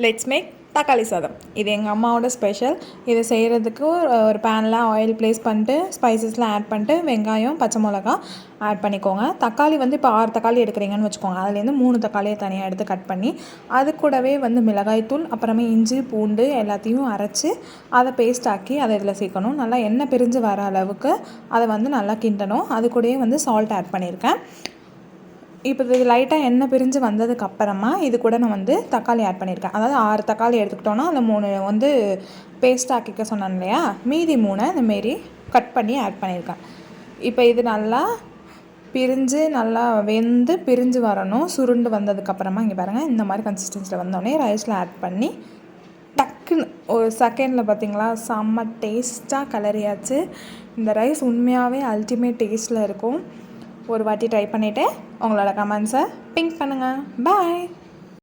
Let's make தக்காளி சாதம். இது எங்கள் அம்மாவோட ஸ்பெஷல். இதை செய்கிறதுக்கு ஒரு பேனில் ஆயில் ப்ளேஸ் பண்ணிட்டு ஸ்பைசஸ்லாம் ஆட் பண்ணிட்டு வெங்காயம் பச்சை மிளகா ஆட் பண்ணிக்கோங்க. தக்காளி வந்து இப்போ 6 தக்காளி எடுக்கிறீங்கன்னு வச்சுக்கோங்க. அதுலேருந்து 3 தக்காளியை தனியாக எடுத்து கட் பண்ணி அது கூடவே வந்து மிளகாய்த்தூள் அப்புறமே இஞ்சி பூண்டு எல்லாத்தையும் அரைச்சி அதை பேஸ்ட் ஆக்கி அதை இதில் சேர்க்கணும். நல்லா எண்ணெய் பிரிஞ்சு வர அளவுக்கு அதை வந்து நல்லா கிண்டணும். அது கூடயே வந்து சால்ட் ஆட் பண்ணியிருக்கேன். இப்போ இது லைட்டாக எண்ணெய் பிரிஞ்சு வந்ததுக்கப்புறமா இது கூட நான் வந்து தக்காளி ஆட் பண்ணியிருக்கேன். அதாவது 6 தக்காளி எடுத்துக்கிட்டோன்னா அதில் 3 வந்து பேஸ்ட் ஆக்கிக்க சொன்னேன் இல்லையா, மீதி 3 இந்தமாரி கட் பண்ணி ஆட் பண்ணியிருக்கேன். இப்போ இது நல்லா பிரிஞ்சு நல்லா வெந்து பிரிஞ்சு வரணும். சுருண்டு வந்ததுக்கப்புறமா இங்கே பாருங்கள், இந்த மாதிரி கன்சிஸ்டன்சியில் வந்தோடனே ரைஸில் ஆட் பண்ணி டக்குன்னு ஒரு செகண்டில் பார்த்திங்களா செம்ம டேஸ்ட்டாக கலரியாச்சு. இந்த ரைஸ் உண்மையாகவே அல்டிமேட் டேஸ்ட்டில் இருக்கும். ஒரு வாட்டி ட்ரை பண்ணிவிட்டு உங்களோட கமெண்ட்ஸை பிங்க் பண்ணுங்கள். பாய்.